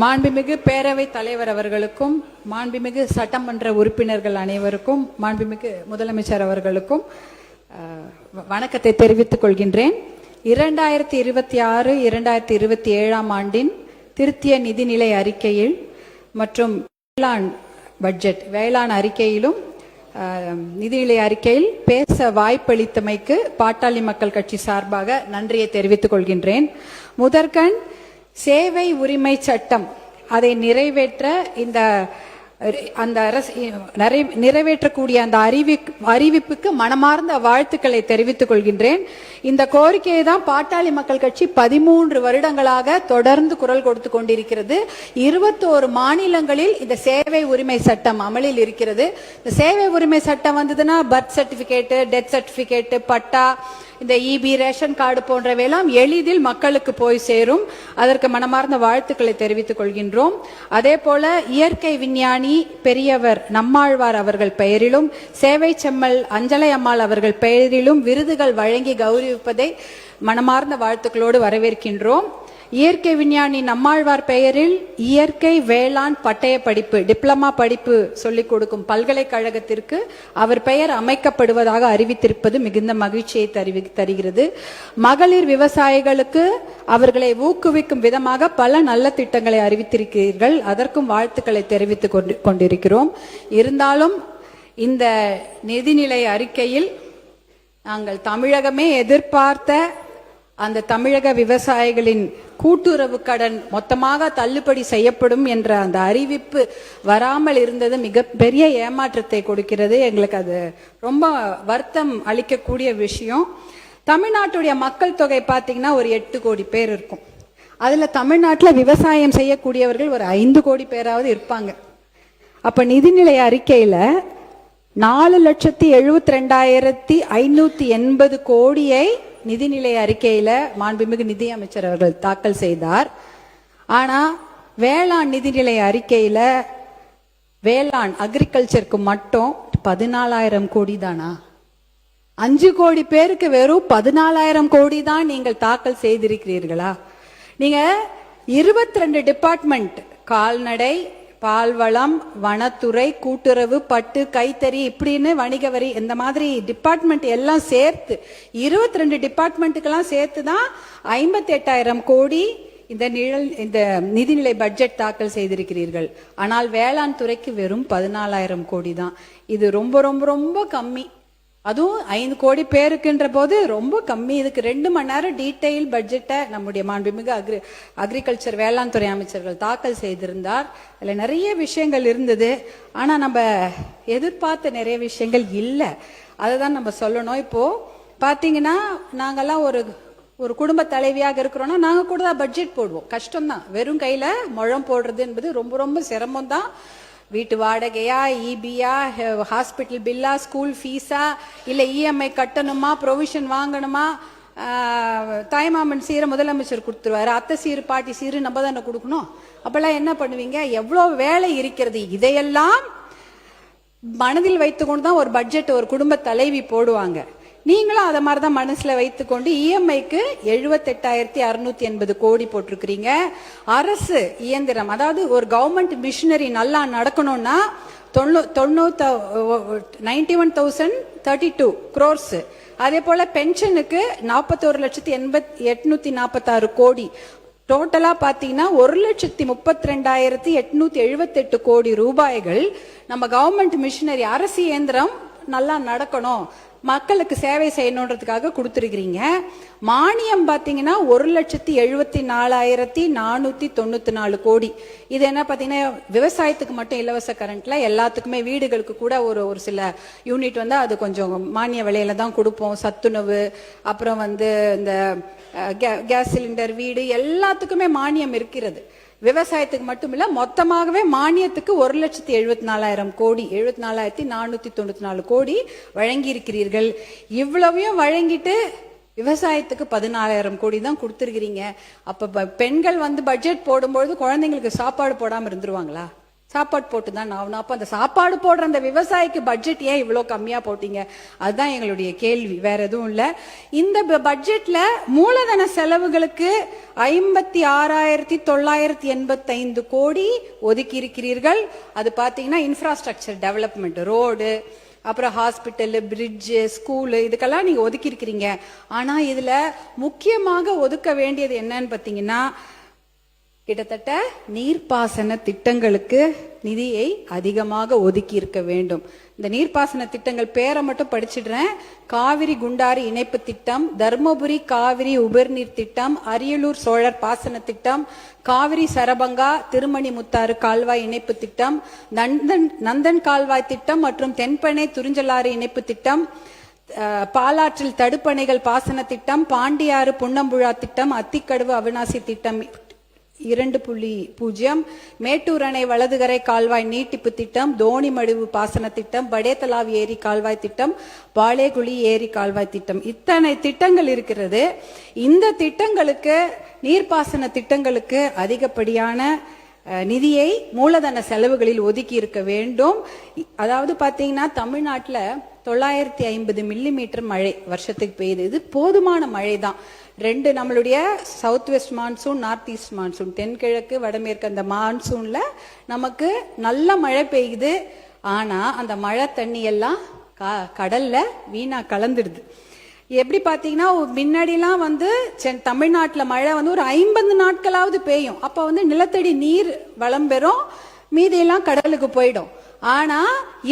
மாண்புமிகு பேரவை தலைவர் அவர்களுக்கும், மாண்புமிகு சட்டமன்ற உறுப்பினர்கள் அனைவருக்கும், மாண்புமிகு முதலமைச்சர் அவர்களுக்கும் வணக்கத்தை தெரிவித்துக் கொள்கின்றேன். 2026-2027 ஆண்டின் திருத்திய நிதிநிலை அறிக்கையில் மற்றும் வேளாண் பட்ஜெட் வேளாண் அறிக்கையிலும் நிதிநிலை அறிக்கையில் பேச வாய்ப்பளித்தமைக்கு பாட்டாளி மக்கள் கட்சி சார்பாக நன்றியை தெரிவித்துக் கொள்கின்றேன். முதற்கண் சேவை உரிமை சட்டம் அதை நிறைவேற்ற நிறைவேற்றக்கூடிய அந்த அறிவிப்புக்கு மனமார்ந்த வாழ்த்துக்களை தெரிவித்துக் கொள்கின்றேன். இந்த கோரிக்கையை தான் பாட்டாளி மக்கள் கட்சி 13 வருடங்களாக தொடர்ந்து குரல் கொடுத்து கொண்டிருக்கிறது. 21 மாநிலங்களில் இந்த சேவை உரிமை சட்டம் அமலில் இருக்கிறது. இந்த சேவை உரிமை சட்டம் வந்ததுன்னா பர்த் சர்டிபிகேட், டெத் சர்டிபிகேட், பட்டா, இந்த இபி, ரேஷன் கார்டு போன்றவையெல்லாம் எளிதில் மக்களுக்கு போய் சேரும். அதற்கு மனமார்ந்த வாழ்த்துக்களை தெரிவித்துக் கொள்கின்றோம். அதே போல இயற்கை விஞ்ஞானி பெரியவர் நம்மாழ்வார் அவர்கள் பெயரிலும், சேவை செம்மல் அஞ்சலை அம்மாள் அவர்கள் பெயரிலும் விருதுகள் வழங்கி கௌரவிப்பதை மனமார்ந்த வாழ்த்துக்களோடு வரவேற்கின்றோம். இயற்கை விஞ்ஞானி நம்மாழ்வார் பெயரில் இயற்கை வேளாண் பட்டய படிப்பு, டிப்ளமா படிப்பு சொல்லிக் கொடுக்கும் பல்கலைக்கழகத்திற்கு அவர் பெயர் அமைக்கப்படுவதாக அறிவித்திருப்பது மிகுந்த மகிழ்ச்சியை தருகிறது. மகளிர் விவசாயிகளுக்கு அவர்களை ஊக்குவிக்கும் விதமாக பல நல்ல திட்டங்களை அறிவித்திருக்கிறீர்கள். அதற்கும் வாழ்த்துக்களை தெரிவித்துக் கொண்டிருக்கிறோம். இருந்தாலும் இந்த நிதிநிலை அறிக்கையில் நாங்கள் தமிழகமே எதிர்பார்த்த அந்த தமிழக விவசாயிகளின் கூட்டுறவு கடன் மொத்தமாக தள்ளுபடி செய்யப்படும் என்ற அந்த அறிவிப்பு வராமல் இருந்தது மிகப்பெரிய ஏமாற்றத்தை கொடுக்கிறது. எங்களுக்கு அது ரொம்ப வருத்தம் அளிக்கக்கூடிய விஷயம். தமிழ்நாட்டுடைய மக்கள் தொகை பார்த்தீங்கன்னா ஒரு 8 கோடி பேர் இருக்கும். அதுல தமிழ்நாட்டில் விவசாயம் செய்யக்கூடியவர்கள் ஒரு 5 கோடி பேராவது இருப்பாங்க. அப்ப நிதிநிலை அறிக்கையில 4,72,580 கோடியை நிதிநிலை அறிக்கையில மாண்புமிகு நிதி அமைச்சர் அவர்கள் தாக்கல் செய்தார். ஆனா வேளாண் நிதிநிலை அறிக்கையில வேளாண் அக்ரிகல்ச்சருக்கு மட்டும் 14,000 கோடி தானா? 5 கோடி பேருக்கு வெறும் 14,000 கோடி தான் நீங்கள் தாக்கல் செய்திருக்கிறீர்களா? நீங்க 22 டிபார்ட்மெண்ட், கால்நடை, பால்வளம், வனத்துறை, கூட்டுறவு, பட்டு, கைத்தறி, இப்படின்னு வணிக வரி, இந்த மாதிரி டிபார்ட்மெண்ட் எல்லாம் சேர்த்து 22 டிபார்ட்மெண்ட்டுக்கெல்லாம் சேர்த்து தான் 58,000 கோடி இந்த நிதிநிலை பட்ஜெட் தாக்கல் செய்திருக்கிறீர்கள். ஆனால் வேளாண் துறைக்கு வெறும் 14,000 கோடி தான். இது ரொம்ப ரொம்ப ரொம்ப கம்மி. அதுவும் 5 கோடி பேருக்குன்ற போது ரொம்ப கம்மி. இதுக்கு 2 மணி நேரம் டீடைல் பட்ஜெட்டை நம்முடைய மாண்புமிகு அக்ரிகல்ச்சர் வேளாண் துறை அமைச்சர்கள் தாக்கல் செய்திருந்தார். அதில் நிறைய விஷயங்கள் இருந்தது. ஆனா நம்ம எதிர்பார்த்த நிறைய விஷயங்கள் இல்லை. அதை தான் நம்ம சொல்லணும். இப்போ பாத்தீங்கன்னா நாங்கெல்லாம் ஒரு குடும்ப தலைவியாக இருக்கிறோம்னா நாங்க கூட தான் பட்ஜெட் போடுவோம். கஷ்டம்தான். வெறும் கையில முழம் போடுறது என்பது ரொம்ப ரொம்ப சிரமம் தான். வீட்டு வாடகையா, இபியா, ஹாஸ்பிட்டல் பில்லா, ஸ்கூல் ஃபீஸா, இல்ல இஎம்ஐ கட்டணுமா, ப்ரொவிஷன் வாங்கணுமா, தாய்மாமன் சீரை முதலமைச்சர் கொடுத்துருவாரு, அத்தை சீரு பாட்டி சீரு நம்ம தானே கொடுக்கணும். அப்பெல்லாம் என்ன பண்ணுவீங்க? எவ்வளவு வேலை இருக்கிறது. இதையெல்லாம் மனதில் வைத்துக்கொண்டு தான் ஒரு பட்ஜெட் ஒரு குடும்ப தலைவி போடுவாங்க. நீங்களும் அதை மாதிரிதான் மனசுல வைத்துக்கொண்டு இஎம்ஐக்கு 78,680 கோடி போட்டிருக்கிறீங்க. அரசு இயந்திரம், அதாவது ஒரு கவர்மெண்ட் மிஷினரி நல்லா நடக்கணும்னா 91,032 crores. அதே போல பென்ஷனுக்கு 41,846 கோடி. டோட்டலா பாத்தீங்கன்னா 1,32,878 கோடி ரூபாய்கள் நம்ம கவர்மெண்ட் மிஷினரி அரசு இயந்திரம் நல்லா நடக்கணும், மக்களுக்கு சேவை செய்யணுன்றதுக்காக கொடுத்துருக்கிறீங்க. மானியம் பாத்தீங்கன்னா 1,74,494 கோடி. இது என்ன பாத்தீங்கன்னா விவசாயத்துக்கு மட்டும் இலவச கரண்ட்ல, எல்லாத்துக்குமே வீடுகளுக்கு கூட ஒரு சில யூனிட் வந்து அது கொஞ்சம் மானிய விலையில தான் கொடுப்போம். சத்துணவு, அப்புறம் இந்த கேஸ் சிலிண்டர், வீடு, எல்லாத்துக்குமே மானியம் இருக்கிறது. விவசாயத்துக்கு மட்டும் இல்ல, மொத்தமாகவே மானியத்துக்கு 1,74,000 கோடி, 74,494 கோடி வழங்கி இருக்கிறீர்கள். இவ்வளவையும் வழங்கிட்டு விவசாயத்துக்கு 14,000 கோடி தான் கொடுத்துருக்கிறீங்க. அப்ப பெண்கள் பட்ஜெட் போடும்போது குழந்தைங்களுக்கு சாப்பாடு போடாம இருந்துருவாங்களா? சாப்பாடு போட்டு தான் ஆகணும். அப்ப அந்த சாப்பாடு போடுற அந்த விவசாயிக்கு பட்ஜெட் ஏன் இவ்வளவு கம்மியா போட்டீங்க? அதுதான் எங்களுடைய கேள்வி, வேற எதுவும் இல்ல. இந்த பட்ஜெட்ல மூலதன செலவுகளுக்கு 56,985 கோடி ஒதுக்கி இருக்கிறீர்கள். அது பாத்தீங்கன்னா இன்ஃப்ராஸ்ட்ரக்சர் டெவலப்மெண்ட், ரோடு, அப்புறம் ஹாஸ்பிட்டல், பிரிட்ஜ், ஸ்கூலு, இதுக்கெல்லாம் நீங்க ஒதுக்கி இருக்கிறீங்க. ஆனா இதுல முக்கியமாக ஒதுக்க வேண்டியது என்னன்னு பாத்தீங்கன்னா, கிட்டத்தட்ட நீர்ப்பாசன திட்டங்களுக்கு நிதியை அதிகமாக ஒதுக்கி இருக்க வேண்டும். இந்த நீர்ப்பாசன திட்டங்கள் பேரை மட்டும் படிச்சிடுறேன். காவிரி குண்டாறு இணைப்பு திட்டம், தர்மபுரி காவிரி உபர்நீர் திட்டம், அரியலூர் சோழர் பாசன திட்டம், காவிரி சரபங்கா திருமணி முத்தாறு கால்வாய் இணைப்பு திட்டம், நந்தன் கால்வாய் திட்டம் மற்றும் தென்பெண்ணை துறிஞ்சலாறு இணைப்பு திட்டம், பாலாற்றில் தடுப்பணைகள் பாசன திட்டம், பாண்டியாறு புன்னம்புழா திட்டம், அத்திக்கடவு அவிநாசி திட்டம் 2.0, மேட்டூர் அணை வலதுகரை கால்வாய் நீட்டிப்பு திட்டம், தோணிமடுவு பாசன திட்டம், படேத்தலாவ் ஏரி கால்வாய் திட்டம், பாலேகுழி ஏரி கால்வாய் திட்டம், இத்தனை திட்டங்கள் இருக்கிறது. இந்த திட்டங்களுக்கு, நீர்ப்பாசன திட்டங்களுக்கு அதிகப்படியான நிதியை மூலதன செலவுகளில் ஒதுக்கி இருக்க வேண்டும். அதாவது பாத்தீங்கன்னா தமிழ்நாட்டில் 950 மில்லிமீட்டர் மழை வருஷத்துக்கு பெய்யுது. இது போதுமான மழை தான். நம்மளுடைய south west monsoon, north east monsoon, தென்கிழக்கு வடமேற்கு அந்த மான்சூன்ல நமக்கு நல்ல மழை பெய்யுது. ஆனா அந்த மழை தண்ணி எல்லாம் கடல்ல வீணா கலந்துடுது. எப்படி பாத்தீங்கன்னா முன்னாடிலாம் தமிழ்நாட்டுல மழை ஒரு 50 நாட்களாவது பெய்யும். அப்ப நிலத்தடி நீர் வளம் பெறும், மீதியெல்லாம் கடலுக்கு போயிடும். ஆனா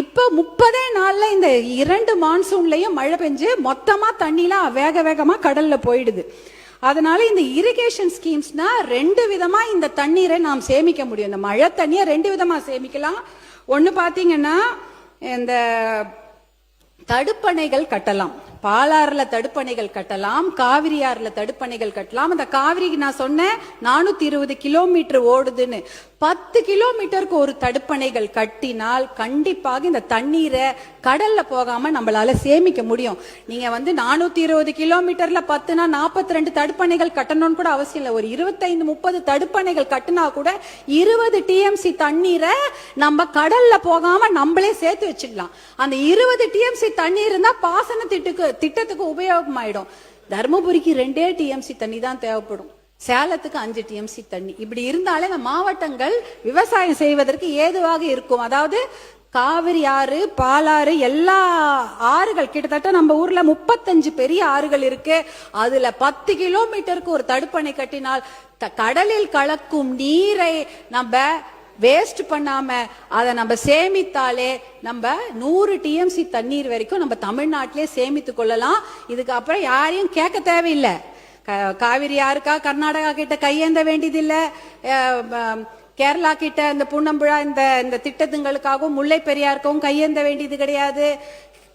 இப்ப 30 நாள்ல இந்த 2 மான்சூன்லயும் மழை பெஞ்சு மொத்தமா தண்ணிலாம் வேக வேகமா கடல்ல போயிடுது. அதனால இந்த இரிகேஷன் ஸ்கீம்ஸ்னா 2 விதமா இந்த தண்ணீரை நாம் சேமிக்க முடியும். இந்த மழை தண்ணியை 2 விதமா சேமிக்கலாம். ஒண்ணு பாத்தீங்கன்னா இந்த தடுப்பணைகள் கட்டலாம். பாலாறுல தடுப்பணைகள் கட்டலாம், காவிரி ஆறுல தடுப்பணைகள் கட்டலாம். அந்த காவிரிக்கு நான் சொன்னேன் 420 கிலோமீட்டர் ஓடுதுன்னு. 10 கிலோமீட்டருக்கு ஒரு தடுப்பணைகள் கட்டினால் கண்டிப்பாக இந்த தண்ணீரை கடல்ல போகாம நம்மளால சேமிக்க முடியும். நீங்க 420 கிலோமீட்டர்ல 10னா 42 தடுப்பணைகள் கட்டணும்னு கூட அவசியம் இல்லை. ஒரு 25-30 தடுப்பணைகள் கட்டினா கூட 20 டிஎம்சி தண்ணீரை நம்ம கடல்ல போகாம நம்மளே சேர்த்து வச்சிடலாம். அந்த 20 டிஎம்சி தண்ணீர் இருந்தா பாசன திட்டத்துக்கு உபயோகமாயிடும். தர்மபுரிக்கு 2 டிஎம்சி தண்ணி தான் தேவைப்படும், சேலத்துக்கு 5 டிஎம்சி தண்ணி. இப்படி இருந்தாலே இந்த மாவட்டங்கள் விவசாயம் செய்வதற்கு ஏதுவாக இருக்கும். அதாவது காவிரி ஆறு, பாலாறு, எல்லா ஆறுகள், கிட்டத்தட்ட நம்ம ஊர்ல 35 பெரிய ஆறுகள் இருக்கு. அதுல 10 கிலோமீட்டருக்கு ஒரு தடுப்பணை கட்டினால் கடலில் கலக்கும் நீரை நம்ம வேஸ்ட் பண்ணாம அதை நம்ம சேமித்தாலே நம்ம 100 டிஎம்சி தண்ணீர் வரைக்கும் நம்ம தமிழ்நாட்டிலே சேமித்து கொள்ளலாம். இதுக்கு அப்புறம் யாரையும் கேட்க தேவையில்லை. காவிரி யாருக்கா கர்நாடகா கிட்ட கையேந்த வேண்டியதில்லை, கேரளா கிட்ட இந்த புன்னம்புழா இந்த திட்டத்துங்களுக்காகவும் முல்லை பெரியாருக்கும் கையேந்த வேண்டியது கிடையாது.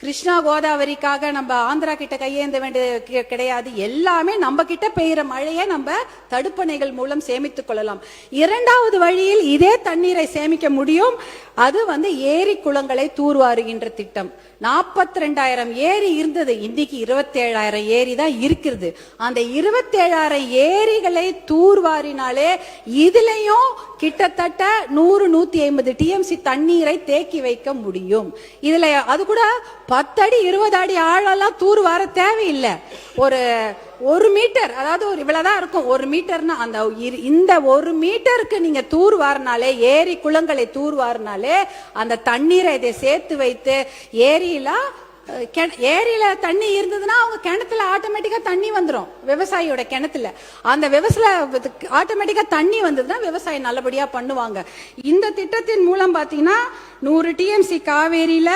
கிருஷ்ணா கோதாவரிக்காக நம்ம ஆந்திரா கிட்ட கையேந்த வேண்டியது கிடையாது. எல்லாமே நம்ம கிட்ட பெய்கிற மழையை நம்ம தடுப்பணைகள் மூலம் சேமித்துக் கொள்ளலாம். இரண்டாவது வழியில் இதே தண்ணீரை சேமிக்க முடியும். அது ஏரி குளங்களை தூர்வாருகின்ற திட்டம். 42,000 ஏரி இருந்தது, இன்னைக்கு 27,000 ஏரி தான் இருக்கிறது. அந்த 27,000 ஏரிகளை தூர்வாரினாலே இதுலயும் கிட்டத்தட்ட 100-150 டிஎம்சி தண்ணீரை தேக்கி வைக்க முடியும். இதுல அது கூட 10 அடி 20 அடி ஆழெல்லாம் தூர்வார தேவையில்லை. ஒரு மீட்டர், அதாவது இவ்வளவுதான் இருக்கும். 1 மீட்டர்னா இந்த 1 மீட்டருக்கு நீங்க தூர்வாரினாலே, ஏரி குளங்களை தூர்வாரினாலே அந்த தண்ணீரை இதை சேர்த்து வைத்து ஏரியில தண்ணி இருந்ததுன்னா அவங்க கிணத்துல ஆட்டோமேட்டிக்கா தண்ணி வந்துடும். விவசாயியோட கிணத்துல அந்த ஆட்டோமேட்டிக்கா தண்ணி வந்ததுன்னா விவசாயம் நல்லபடியா பண்ணுவாங்க. இந்த திட்டத்தின் மூலம் பாத்தீங்கன்னா 100 டிஎம்சி காவேரியில,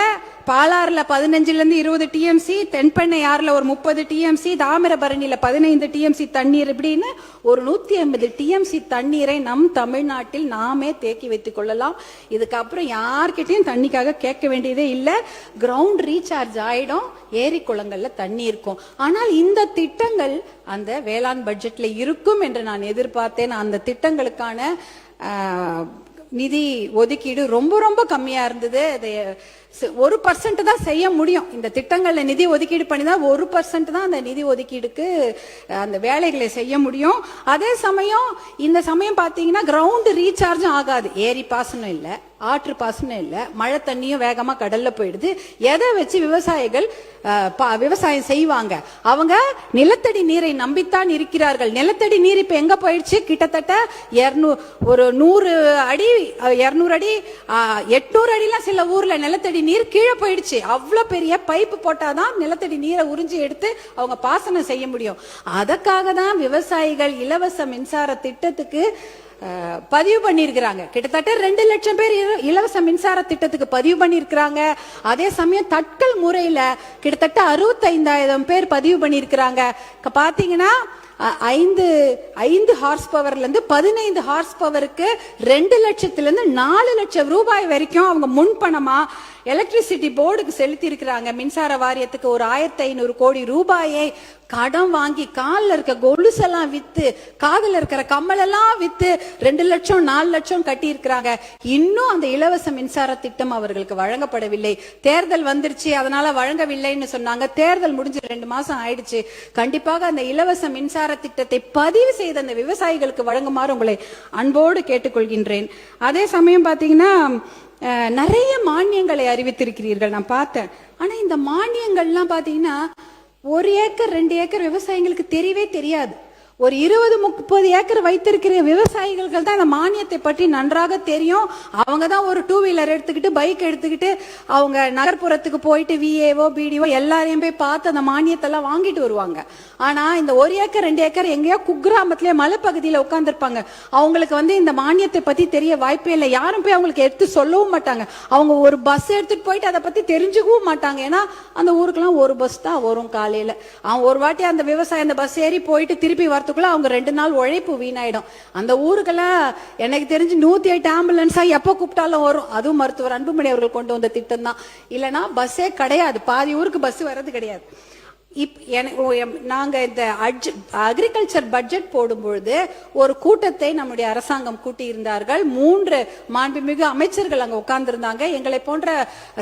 பாலாறுல 15-20 டிஎம்சி, தென்பெண்ணை ஆறுல ஒரு 30 டிஎம்சி, தாமிரபரணியில 15 டிஎம்சி தண்ணீர், இப்படின்னு ஒரு 150 டிஎம்சி தண்ணீரை நம் தமிழ்நாட்டில் நாமே தேக்கி வைத்துக் கொள்ளலாம். இதுக்கப்புறம் யார்கிட்டையும் தண்ணிக்காக கேட்க வேண்டியதே இல்லை. கிரவுண்ட் ரீசார்ஜ் ஆயிடும், ஏரி குளங்கள்ல தண்ணி இருக்கும். ஆனால் இந்த திட்டங்கள் அந்த வேளாண் பட்ஜெட்ல இருக்கும் என்று நான் எதிர்பார்த்தேன். அந்த திட்டங்களுக்கான நிதி ஒதுக்கீடு ரொம்ப ரொம்ப கம்மியா இருந்தது. 1% தான் செய்ய முடியும். இந்த திட்டங்கள்ல நிதி ஒதுக்கீடு பண்ணி தான் 1% தான் அந்த நிதி ஒதுக்கீடுக்கு அந்த வேலைகளை செய்ய முடியும். அதே சமயம் இந்த சமயம் பாத்தீங்கன்னா கிரவுண்ட் ரீசார்ஜும் ஆகாது. ஏரி பாசனம் இல்ல, ஆற்று பாசனம் இல்ல, மழை தண்ணியும் வேகமா கடல்ல போயிடுது. எதை வச்சு விவசாயிகள் விவசாயம் செய்வாங்க? அவங்க நிலத்தடி நீரை நம்பித்தான் இருக்கிறார்கள். நிலத்தடி நீர் இப்ப எங்க போயிடுச்சு? கிட்டத்தட்ட 100 அடி 200 அடி 800 அடிலாம் சில ஊர்ல நிலத்தடி நீர் கீழே போயிடுச்சு. அவ்வளவு பெரிய பைப்பு போட்டாதான் நிலத்தடி நீரை உறிஞ்சி எடுத்து அவங்க பாசனம் செய்ய முடியும். அதற்காக தான் விவசாயிகள் இலவச மின்சார திட்டத்துக்கு பதிவு பண்ணிருக்கிறாங்க. கிட்டத்தட்ட 2 லட்சம் பேர் இலவச மின்சார திட்டத்துக்கு பதிவு பண்ணிருக்கிறாங்க. அதே சமயம் தட்கல் முறையில கிட்டத்தட்ட 65,000 பேர் பதிவு பண்ணிருக்கிறாங்க. பாத்தீங்கன்னா 5 ஹார்ஸ் பவர்ல இருந்து 15 ஹார்ஸ் பவருக்கு 2 லட்சத்துல இருந்து 4 லட்சம் ரூபாய் வரைக்கும் அவங்க முன்பணமா எலக்ட்ரிசிட்டி போர்டுக்கு செலுத்தி இருக்கிறாங்க. மின்சார வாரியத்துக்கு ஒரு 1,500 கோடி ரூபாயை கடன் வாங்கி காலில் இருக்க கொலுசெல்லாம் வித்து, காதில் இருக்கிற கம்மல் எல்லாம் வித்து 2 லட்சம் 4 லட்சம் கட்டி இருக்கிறாங்க. இன்னும் அந்த இலவச மின்சார திட்டம் அவர்களுக்கு வழங்கப்படவில்லை. தேர்தல் வந்துருச்சு, அதனால வழங்கவில்லைன்னு சொன்னாங்க. தேர்தல் முடிஞ்சு 2 மாசம் ஆயிடுச்சு. கண்டிப்பாக அந்த இலவச மின்சார திட்டத்தை பதிவு செய்த அந்த விவசாயிகளுக்கு வழங்குமாறு உங்களை அன்போடு கேட்டுக்கொள்கின்றேன். அதே சமயம் பாத்தீங்கன்னா நிறைய மானியங்களை அறிவித்திருக்கிறீர்கள், நான் பார்த்தேன். ஆனா இந்த மானியங்கள்லாம் பாத்தீங்கன்னா 1 ஏக்கர் 2 ஏக்கர் விவசாயிகளுக்கு தெரியவே தெரியாது. ஒரு 20-30 ஏக்கர் வைத்திருக்கிற விவசாயிகள் தான் இந்த மானியத்தை பற்றி நன்றாக தெரியும். அவங்க தான் ஒரு 2 வீலர் எடுத்துக்கிட்டு பைக் எடுத்துக்கிட்டு அவங்க நகர்ப்புறத்துக்கு போயிட்டு விஏஓ பிடிஓ எல்லாரையும் போய் பார்த்து அந்த மானியத்தெல்லாம் வாங்கிட்டு வருவாங்க. ஆனா இந்த 1 ஏக்கர் 2 ஏக்கர் எங்கேயோ குக்கிராமத்திலே மலைப்பகுதியில உட்கார்ந்துருப்பாங்க. அவங்களுக்கு இந்த மானியத்தை பத்தி தெரிய வாய்ப்பே இல்லை. யாரும் போய் அவங்களுக்கு எடுத்து சொல்லவும் மாட்டாங்க. அவங்க ஒரு பஸ் எடுத்துட்டு போயிட்டு அதை பத்தி தெரிஞ்சுக்கவும் மாட்டாங்க. ஏன்னா அந்த ஊருக்குலாம் ஒரு பஸ் தான் வரும் காலையில. அவன் ஒரு வாட்டி அந்த விவசாயம் அந்த பஸ் ஏறி போயிட்டு திருப்பி அவங்க 2 நாள் உழைப்பு வீணாயிடும். அந்த ஊருக்கெல்லாம் எனக்கு தெரிஞ்சு 108 ஆம்புலன்ஸா எப்ப கூப்பிட்டாலும் வரும். அதுவும் மருத்துவர் அன்புமணி அவர்கள் கொண்டு வந்த திட்டம் தான். இல்லைன்னா பஸ்ஸே கிடையாது. பாதி ஊருக்கு பஸ் வர்றது கிடையாது. நாங்க இந்த அக்ரிகல்ச்சர் பட்ஜெட் போடும்பொழுது ஒரு கூட்டத்தை நம்முடைய அரசாங்கம் கூட்டி இருந்தார்கள். 3 மாண்புமிகு அமைச்சர்கள் அங்க உட்கார்ந்து இருந்தாங்க. எங்களை போன்ற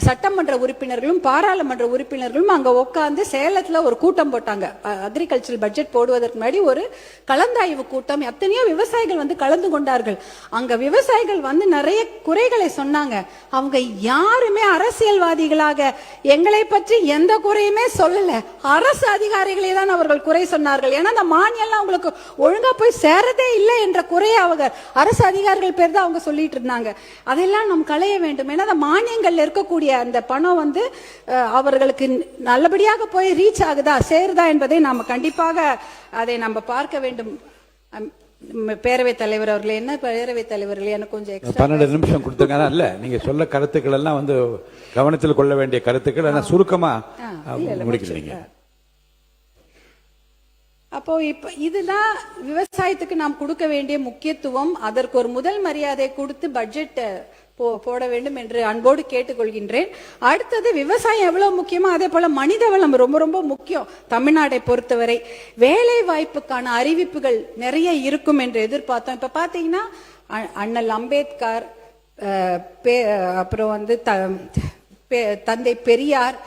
சட்டமன்ற உறுப்பினர்களும் பாராளுமன்ற உறுப்பினர்களும் அங்க உட்கார்ந்து சேலத்துல ஒரு கூட்டம் போட்டாங்க. அக்ரிகல்ச்சர் பட்ஜெட் போடுவதற்கு முன்னாடி ஒரு கலந்தாய்வு கூட்டம். எத்தனையோ விவசாயிகள் கலந்து கொண்டார்கள். அங்க விவசாயிகள் நிறைய குறைகளை சொன்னாங்க. அவங்க யாருமே அரசியல்வாதிகளாக எங்களை பற்றி எந்த குறையுமே சொல்லல. அரசு அதிகாரிகளே தான் அவர்கள் குறை சொன்னார்கள். ஏன்னா அந்த மானியம் உங்களுக்கு ஒழுங்கா போய் சேரதே இல்லை என்ற குறையை அவங்க அரசு அதிகாரிகள் பேர் தான் அவங்க சொல்லிட்டு இருந்தாங்க. அதெல்லாம் நாம் களைய வேண்டும். ஏன்னா அந்த மானியங்கள்ல இருக்கக்கூடிய அந்த பணம் அவர்களுக்கு நல்லபடியாக போய் ரீச் ஆகுதா சேருதா என்பதை நாம கண்டிப்பாக அதை நம்ம பார்க்க வேண்டும். பேரவைத் தலைவர் அவர்களே, என்ன பேரவைத் தலைவர்களே, எனக்கு கொஞ்சம் 12 நிமிஷம் கொடுத்துருங்க. இல்ல நீங்க சொல்ல கருத்துக்கள் எல்லாம் கவனத்தில் கொள்ள வேண்டிய கருத்துக்கள் சுருக்கமா முடிக்கிறீங்க. அப்போ இப்ப இதுதான் விவசாயத்துக்கு நாம் கொடுக்க வேண்டிய முக்கியத்துவம். அதற்கு ஒரு முதல் மரியாதை கொடுத்து பட்ஜெட் போட வேண்டும் என்று அன்போடு கேட்டுக்கொள்கின்றேன். அடுத்தது விவசாயம் எவ்வளவு முக்கியமோ அதே போல மனித வளம் ரொம்ப ரொம்ப முக்கியம். தமிழ்நாட்டை பொறுத்தவரை வேலை வாய்ப்புக்கான அறிவிப்புகள் நிறைய இருக்கும் என்று எதிர்பார்த்தோம். இப்ப பாத்தீங்கன்னா அண்ணல் அம்பேத்கர், அப்புறம் தந்தை பெரியார்,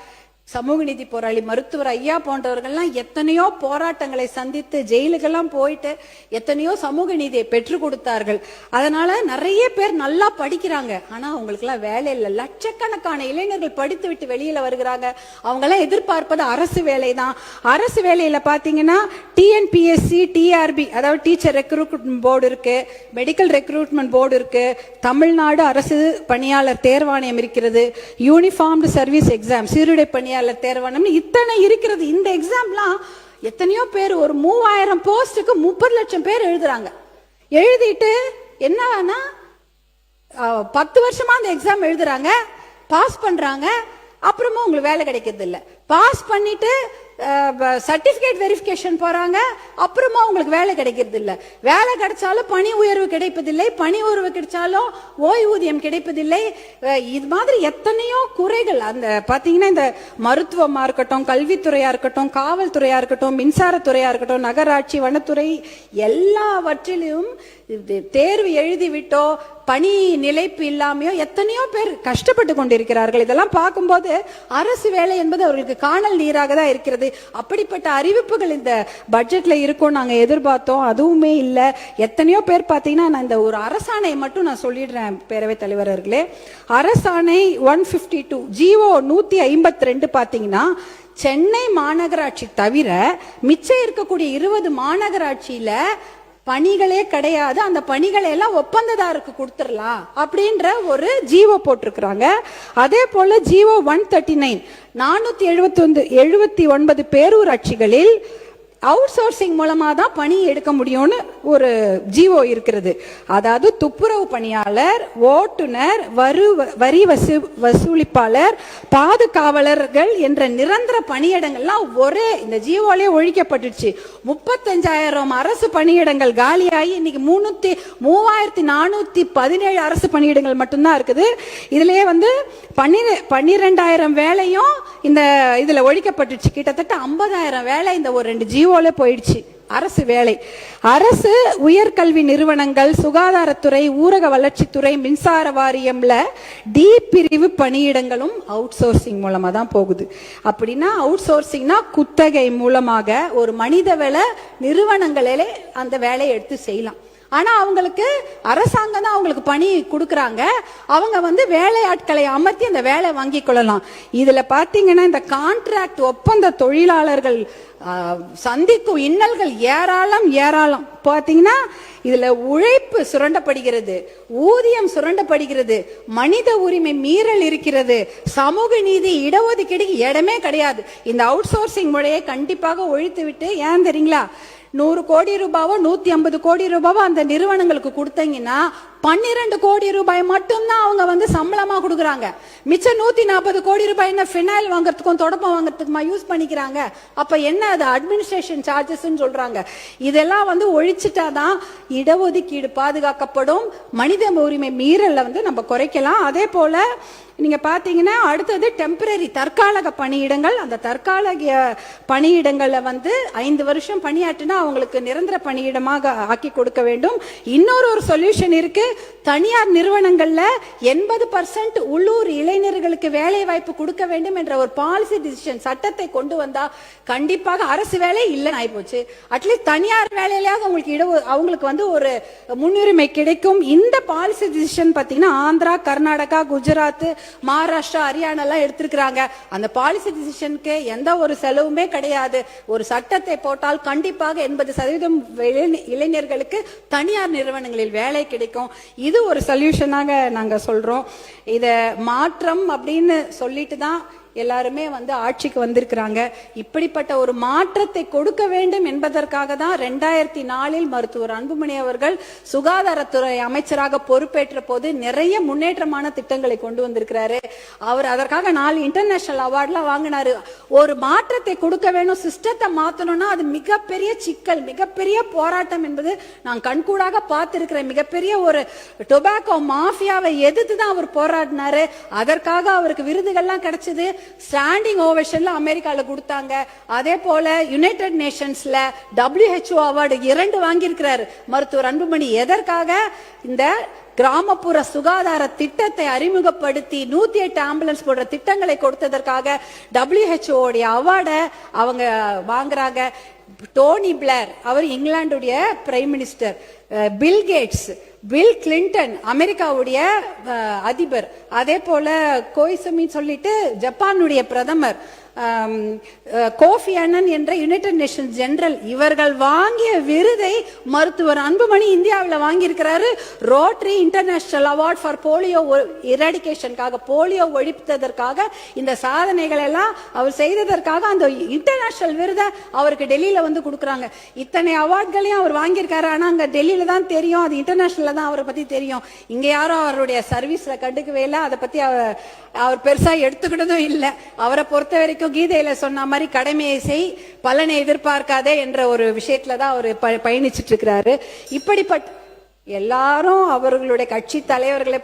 சமூக நீதி போராளி மருத்துவர் ஐயா போன்றவர்கள்லாம் எத்தனையோ போராட்டங்களை சந்தித்து ஜெயிலுக்கெல்லாம் போயிட்டு எத்தனையோ சமூக நீதியை பெற்றுக் கொடுத்தார்கள். அதனால நிறைய பேர் நல்லா படிக்கிறாங்க. ஆனா அவங்களுக்கு எல்லாம் வேலை இல்லை. லட்சக்கணக்கான இளைஞர்கள் படித்து விட்டு வெளியில வருகிறாங்க. அவங்க எல்லாம் எதிர்பார்ப்பது அரசு வேலை தான். அரசு வேலையில பாத்தீங்கன்னா டிஎன்பிஎஸ்சி, டிஆர்பி அதாவது டீச்சர் ரெக்ரூட்மெண்ட் போர்டு இருக்கு, மெடிக்கல் ரெக்ரூட்மெண்ட் போர்டு இருக்கு, தமிழ்நாடு அரசு பணியாளர் தேர்வாணையம் இருக்கிறது, யூனிஃபார்ம்டு சர்வீஸ் எக்ஸாம் சீருடை பணியாளர் தேர்வாணையம், இத்தனை இருக்கிறது. இந்த எக்ஸாம்லாம் எத்தனையோ பேர் ஒரு 3000 போஸ்டுக்கு 30 லட்சம் பேர் எழுதுறாங்க. எழுதிட்டு என்னன்னா 10 வருஷமா அந்த எக்ஸாம் எழுதுறாங்க, பாஸ் பண்றாங்க, அப்புறமா உங்களுக்கு வேலை கிடைக்கிறது இல்ல. பாஸ் பண்ணிட்டு சர்டிபிகேட் வெரிஃபிகேஷன் போறாங்க, அப்புறமா உங்களுக்கு வேலை கிடைக்கிறது இல்ல. வேலை கிடைச்சாலும் பணி உயர்வு கிடைப்பதில்லை, பணி உயர்வு கிடைச்சாலும் ஓய்வூதியம் கிடைப்பதில்லை. இது மாதிரி எத்தனையோ குறைகள். அந்த பாத்தீங்கன்னா இந்த மருத்துவமா இருக்கட்டும், கல்வித்துறையா இருக்கட்டும், காவல்துறையா இருக்கட்டும், மின்சாரத்துறையா இருக்கட்டும், நகராட்சி, வனத்துறை, எல்லாவற்றிலும் தேர்வு எழுதி விட்டோ பணி நிலைப்பு இல்லாமையோ எத்தனையோ பேர் கஷ்டப்பட்டு கொண்டிருக்கிறார்கள். இதெல்லாம் பார்க்கும்போது அரசு வேலை என்பது அவர்களுக்கு காணல் நீராக தான் இருக்கிறது. அப்படிப்பட்ட அறிவிப்புகள் இந்த பட்ஜெட்ல இருக்கும் நாங்க எதிர்பார்த்தோம், அதுவுமே இல்லை. எத்தனையோ பேர் பார்த்தீங்கன்னா, நான் இந்த ஒரு அரசாணை மட்டும் நான் சொல்லிடுறேன் பேரவைத் தலைவர் அவர்களே. அரசாணை 152 ஜிஓ 152 பார்த்தீங்கன்னா, சென்னை மாநகராட்சி தவிர மிச்சம் இருக்கக்கூடிய 20 மாநகராட்சியில பணிகளே கிடையாது, அந்த பணிகளை எல்லாம் ஒப்பந்ததாருக்கு கொடுத்துடலாம் அப்படின்ற ஒரு ஜிஓ போட்டிருக்கிறாங்க. அதே போல ஜிஓ 139 479 பேரூராட்சிகளில் அவுட் சோர்சிங் மூலமா தான் பணி எடுக்க முடியும்னு ஒரு ஜிஓ இருக்கிறது. அதாவது துப்புரவு பணியாளர், ஓட்டுநர், வரி வசூலிப்பாளர், பாதுகாவலர்கள் என்ற நிரந்தர பணியிடங்கள்லாம் ஒரே இந்த ஜிஓலே ஒழிக்கப்பட்டுச்சு. 35,000 அரசு பணியிடங்கள் காலியாகி இன்னைக்கு 3,417 அரசு பணியிடங்கள் மட்டும்தான் இருக்குது. இதுலயே 12,000 வேலையும் இந்த இதுல ஒழிக்கப்பட்டுச்சு. கிட்டத்தட்ட 50,000 வேலை இந்த ஒரு 2 ஜிஓல போயிடுச்சு. அரசு வேலை, அரசு உயர்கல்வி நிறுவனங்கள், சுகாதாரத்துறை, ஊரக வளர்ச்சித்துறை, மின்சார வாரியம்ல டி பிரிவு பணியிடங்களும் அவுட் சோர்சிங் மூலமா தான் போகுது. அப்படின்னா அவுட் சோர்சிங்னா குத்தகை மூலமாக ஒரு மனிதவள நிறுவனங்களே அந்த வேலையை எடுத்து செய்யலாம். ஆனா அவங்களுக்கு அரசாங்கம் தான் அவங்களுக்கு பணி கொடுக்கறாங்க. அவங்க வேலை ஆட்களை அமர்த்தி அந்த வேலை வாங்கி கொள்ளலாம். இதுல பாத்தீங்கன்னா இந்த கான்ட்ராக்ட் ஒப்பந்த தொழிலாளர்கள் சந்திக்கும் இன்னல்கள் ஏராளம். பாத்தீங்கன்னா இதுல உழைப்பு சுரண்டப்படுகிறது, ஊதியம் சுரண்டப்படுகிறது, மனித உரிமை மீறல் இருக்கிறது, சமூக நீதி, இடஒதுக்கீடு இடமே கிடையாது. இந்த அவுட் சோர்சிங் முறையை கண்டிப்பாக ஒழித்து விட்டு, ஏன் தெரியுங்களா, 100 கோடி ரூபாவோ 150 கோடி ரூபாவோ அந்த நிறுவனங்களுக்கு கொடுத்தீங்கன்னா 12 கோடி ரூபாய் மட்டும்தான் அவங்க சம்பளமா கொடுக்குறாங்க. மிச்சம் 140 கோடி ரூபாய் என்ன ஃபினைல் வாங்குறதுக்கும் தொடப்பம் வாங்குறதுக்குமா யூஸ் பண்ணிக்கிறாங்க. அப்ப என்ன அது அட்மினிஸ்ட்ரேஷன் சார்ஜஸ் சொல்றாங்க. இதெல்லாம் ஒழிச்சிட்டாதான் இடஒதுக்கீடு பாதுகாக்கப்படும், மனித உரிமை மீறல நம்ம குறைக்கலாம். அதே போல நீங்க பாத்தீங்கன்னா அடுத்தது டெம்பரரி தற்காலிக பணியிடங்கள். அந்த தற்காலிக பணியிடங்கள்ல 5 வருஷம் பணியாற்றினா அவங்களுக்கு நிரந்தர பணியிடமாக ஆக்கி கொடுக்க வேண்டும். இன்னொரு சொல்யூஷன் இருக்கு. தனியார் நிறுவனங்கள்ல 80% உள்ளூர் இளைஞர்களுக்கு வேலை வாய்ப்பு கொடுக்க வேண்டும் என்ற ஒரு பாலிசி டிசிஷன் சட்டத்தை கொண்டு வந்தா கண்டிப்பாக அரசு வேலை இல்லைன்னு ஆயிப்போச்சு. அட்லீஸ்ட் தனியார் வேலையிலாவது அவங்களுக்கு ஒரு முன்னுரிமை கிடைக்கும். இந்த பாலிசி டிசிஷன் பாத்தீங்கன்னா ஆந்திரா, கர்நாடகா, குஜராத், மகாராஷ்டிரா, ஹரியானா எல்லாம் எடுத்திருக்கிறாங்க. அந்த பாலிசி டிசிஷனுக்கு எந்த ஒரு செலவுமே கிடையாது. ஒரு சட்டத்தை போட்டால் கண்டிப்பாக 80% இளைஞர்களுக்கு தனியார் நிறுவனங்களில் வேலை கிடைக்கும். இது ஒரு சொல்யூஷனாக நாங்க சொல்றோம். இத மாற்றம் அப்படின்னு சொல்லிட்டு தான் எல்லாருமே ஆட்சிக்கு வந்திருக்கிறாங்க. இப்படிப்பட்ட ஒரு மாற்றத்தை கொடுக்க வேண்டும் என்பதற்காக தான் 2004 மருத்துவர் அன்புமணி அவர்கள் சுகாதாரத்துறை அமைச்சராக பொறுப்பேற்ற போது நிறைய முன்னேற்றமான திட்டங்களை கொண்டு வந்திருக்கிறாரு. அவர் அதற்காக 4 இன்டர்நேஷனல் அவார்ட்லாம் வாங்கினாரு. ஒரு மாற்றத்தை கொடுக்க வேணும், சிஸ்டத்தை மாத்தணும்னா அது மிகப்பெரிய சிக்கல், மிகப்பெரிய போராட்டம் என்பது நான் கண்கூடாக பார்த்திருக்கிறேன். மிகப்பெரிய ஒரு டொபாக்கோ மாஃபியாவை எதிர்த்து தான் அவர் போராடினாரு. அதற்காக அவருக்கு விருதுகள்லாம் கிடைச்சது. ஸ்டாண்டிங் ஓவேஷன்ல அமெரிக்கால கொடுத்தாங்க. அதே போல யுனைடெட் நேஷன்ஸ்ல WHO அவார்டு 2 வாங்கியிருக்கிறார் மருத்துவர் அன்புமணி. எதற்காக? இந்த கிராமப்புற சுகாதார திட்டத்தை அறிமுகப்படுத்தி 108 ஆம்புலன்ஸ் போன்ற திட்டங்களை கொடுத்ததற்காக WHO உடைய அவார்டை அவங்க வாங்குறாங்க. டோனி பிளேர் அவர் இங்கிலாந்துடைய prime minister, Bill Gates, Bill Clinton அமெரிக்காவுடைய அதிபர், அதே போல கோய்சுமி சொல்லிட்டு ஜப்பானுடைய பிரதமர், கோஃபி அன்னன் என்ற யுனைடெட் நேஷன்ஸ் ஜெனரல், இவர்கள் வாங்கிய விருதை மருத்துவர் அன்புமணி இந்தியாவில் வாங்கியிருக்கிறாரு. Rotary International award for polio எராடிகேஷனுக்காக, போலியோ ஒழிப்பதற்காக இந்த சாதனைகள் எல்லாம் அவர் செய்ததற்காக அந்த இன்டர்நேஷனல் விருதை அவருக்கு டெல்லியில கொடுக்கறாங்க. இத்தனை அவார்ட்களையும் அவர் வாங்கியிருக்காரு. ஆனா அங்க டெல்லியில தான் தெரியும், அது இன்டர்நேஷனல்ல தான் அவரை பத்தி தெரியும். இங்க யாரும் அவருடைய சர்வீஸ்ல கண்டுக்கவே இல்லை, அதை பத்தி அவர் பெருசா எடுத்துக்கிட்டதும் இல்லை. அவரை பொறுத்த வரைக்கும் கீதையில சொன்ன மாதிரி கடமையை செய், பலனை எதிர்பார்க்காதே என்ற ஒரு விஷயத்துல தான் அவர் பயணிச்சுட்டு இருக்கிறாரு. இப்படிப்பட்ட எல்லாரும் அவர்களுடைய கட்சி தலைவர்களை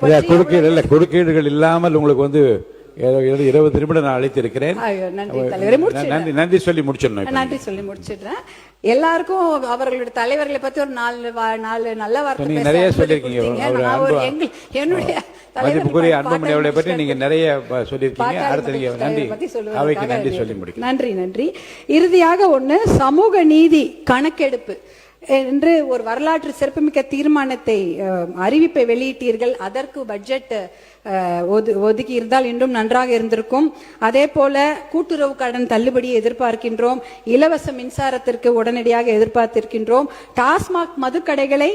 குறுக்கீடுகள் இல்லாமல் உங்களுக்கு 20 நிமிடம் நான் அழைத்திருக்கிறேன். ஐயோ, நன்றி தலைவரே. முடிச்சிடுறேன். நன்றி சொல்லி முடிச்சிடணும் இப்ப. நன்றி சொல்லி முடிச்சிடுறேன். எல்லாருக்கும் அவர்களுடைய தலைவர்களை பத்தி ஒரு நாலு நல்ல வார்த்தை நீங்க நிறைய சொல்லிருக்கீங்க. என்னுடைய மதிப்புக்குரிய அன்புமணி அவர்களை பற்றி நீங்க நிறைய சொல்லியிருக்கீங்க. அடுத்து நீங்க நன்றி அவைக்கு நன்றி சொல்லி முடிக்கிறேன். நன்றி. இறுதியாக சமூக நீதி கணக்கெடுப்பு என்று ஒரு வரலாற்று சிறப்புமிக்க தீர்மானத்தை அறிவிப்பை வெளியிட்டீர்கள். அதற்கு பட்ஜெட் ஒதுக்கி இருந்தால் இன்னும் நன்றாக இருந்திருக்கும். அதே போல கூட்டுறவு கடன் தள்ளுபடியை எதிர்பார்க்கின்றோம். இலவச மின்சாரத்திற்கு உடனடியாக எதிர்பார்த்திருக்கின்றோம். டாஸ்மாக் மதுக்கடைகளை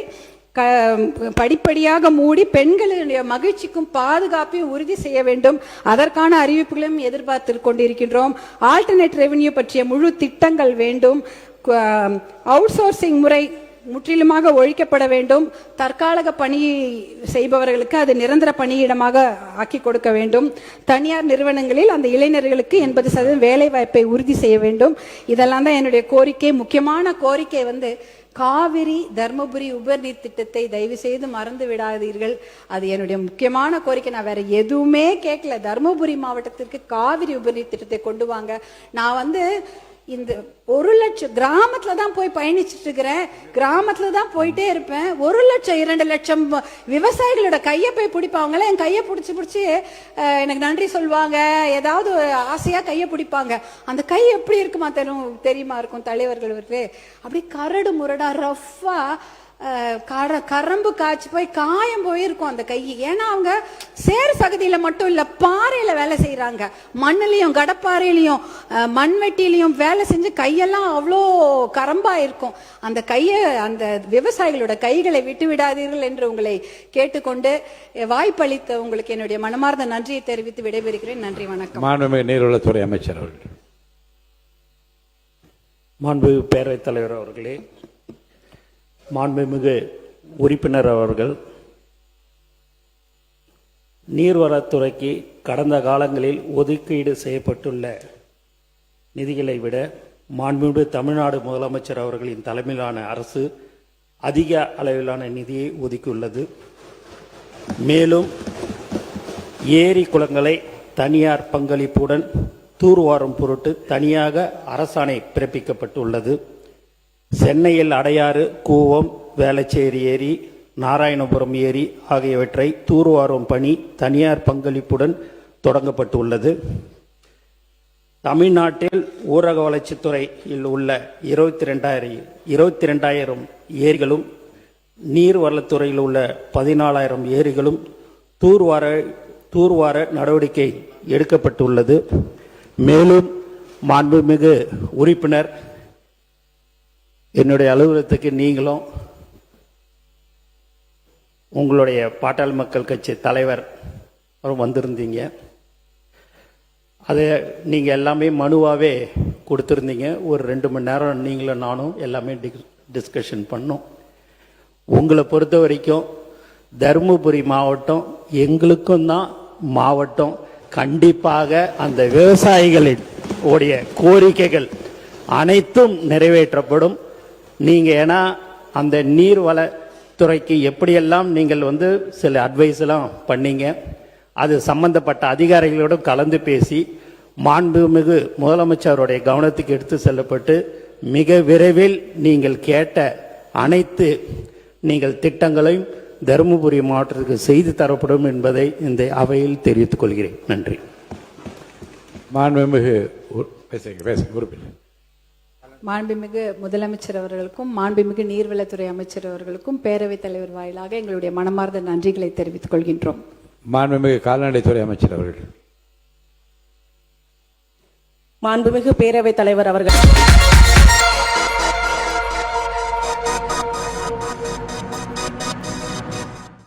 படிப்படியாக மூடி பெண்களுடைய மகிழ்ச்சிக்கும் பாதுகாப்பையும் உறுதி செய்ய வேண்டும். அதற்கான அறிவிப்புகளையும் எதிர்பார்த்து கொண்டிருக்கின்றோம். ஆல்டர்னேட் ரெவென்யூ பற்றிய முழு திட்டங்கள் வேண்டும். அவுட் சோர்சிங் முறை முற்றிலுமாக ஒழிக்கப்பட வேண்டும். தற்காலிக பணி செய்பவர்களுக்கு அது நிரந்தர பணியிடமாக ஆக்கி கொடுக்க வேண்டும். தனியார் நிறுவனங்களில் அந்த இளைஞர்களுக்கு 80% வேலை வாய்ப்பை உறுதி செய்ய வேண்டும். இதெல்லாம் தான் என்னுடைய கோரிக்கை. முக்கியமான கோரிக்கை காவிரி தர்மபுரி உபர்நீர் திட்டத்தை தயவு செய்து மறந்து விடாதீர்கள். அது என்னுடைய முக்கியமான கோரிக்கை. நான் வேற எதுவுமே கேட்கல. தர்மபுரி மாவட்டத்திற்கு காவிரி உபர்நீர் திட்டத்தை கொண்டு வாங்க. நான் இந்த 1 லட்சம் கிராமத்துல தான் போய் பயணிச்சுட்டு இருக்கிறேன். கிராமத்துல தான் போயிட்டே இருப்பேன். 1 லட்சம் 2 லட்சம் விவசாயிகளோட கையை போய் பிடிப்பாங்களே. என் கையை பிடிச்சி எனக்கு நன்றி சொல்லுவாங்க. ஏதாவது ஆசையா கையை பிடிப்பாங்க. அந்த கை எப்படி இருக்குமா தெரியுமா இருக்கும் தலைவர்களுக்கு. அப்படி கரடு முரடா ரஃபா கரம்பு காய்ச்சி போய் காயம் போயிருக்கும் அந்த கை. ஏன்னா அவங்க சேர் சகதியில மட்டும் இல்ல, பாறையில வேலை செய்யறாங்க. மண்ணிலையும் கடப்பாறையிலையும் மண்வெட்டிலையும் வேலை செஞ்சு கையெல்லாம் அவ்வளோ கரம்பா இருக்கும். அந்த அந்த விவசாயிகளோட கைகளை விட்டு விடாதீர்கள் என்று உங்களை கேட்டுக்கொண்டு வாய்ப்பளித்த உங்களுக்கு என்னுடைய மனமார்ந்த நன்றியை தெரிவித்து விடைபெறுகிறேன். நன்றி, வணக்கம். மாண்புமிகு நீர்வளத்துறை அமைச்சர் அவர்கள். மாண்புமிகு பேரவைத் தலைவர் அவர்களே, மாண்புமிகு உறுப்பினர் அவர்கள், நீர்வளத்துறைக்கு கடந்த காலங்களில் ஒதுக்கீடு செய்யப்பட்டுள்ள நிதிகளை விட மாண்புமிகு தமிழ்நாடு முதலமைச்சர் அவர்களின் தலைமையிலான அரசு அதிக அளவிலான நிதியை ஒதுக்கியுள்ளது. மேலும் ஏரி குளங்களை தனியார் பங்களிப்புடன் தூர்வாரும் பொருட்டு தனியாக அரசாணை பிறப்பிக்கப்பட்டுள்ளது. சென்னையில் அடையாறு, கூவம், வேளச்சேரி ஏரி, நாராயணபுரம் ஏரி ஆகியவற்றை தூர்வாரும் பணி தனியார் பங்களிப்புடன் தொடங்கப்பட்டுள்ளது. தமிழ்நாட்டில் ஊரக வளர்ச்சித்துறையில் உள்ள 22,000 ஏரிகளும் நீர்வளத்துறையில் உள்ள 14,000 ஏரிகளும் தூர்வார நடவடிக்கை எடுக்கப்பட்டுள்ளது. மேலும் மாண்புமிகு உறுப்பினர், என்னுடைய அலுவலகத்துக்கு நீங்களும் உங்களுடைய பாட்டாளி மக்கள் கட்சி தலைவர் வந்திருந்தீங்க. அதை நீங்கள் எல்லாமே மனுவாகவே கொடுத்துருந்தீங்க. ஒரு 2 மணி நேரம் நீங்களும் நானும் எல்லாமே டிஸ்கஷன் பண்ணோம். உங்களை பொறுத்த வரைக்கும் தருமபுரி மாவட்டம் எங்களுக்கும் தான் மாவட்டம். கண்டிப்பாக அந்த விவசாயிகளின் உடைய கோரிக்கைகள் அனைத்தும் நிறைவேற்றப்படும். நீங்கள் ஏன்னா அந்த நீர்வளத்துறைக்கு எப்படியெல்லாம் நீங்கள் சில அட்வைஸ் எல்லாம் பண்ணீங்க. அது சம்பந்தப்பட்ட அதிகாரிகளோடு கலந்து பேசி மாண்புமிகு முதலமைச்சருடைய கவனத்துக்கு எடுத்து செல்லப்பட்டு மிக விரைவில் நீங்கள் கேட்ட அனைத்து திட்டங்களையும் தருமபுரி மாவட்டத்திற்கு செய்து தரப்படும் என்பதை இந்த அவையில் தெரிவித்துக் கொள்கிறேன். நன்றி. மாண்புமிகு மாண்புமிகு முதலமைச்சர் அவர்களுக்கும் மாண்புமிகு நீர்வளத்துறை அமைச்சர் அவர்களுக்கும் பேரவைத் தலைவர் வாயிலாக எங்களுடைய மனமார்ந்த நன்றிகளை தெரிவித்துக் கொள்கின்றோம். மாண்புமிகு கால்நடைத்துறை அமைச்சர் அவர்கள். மாண்புமிகு பேரவைத் தலைவர் அவர்கள்.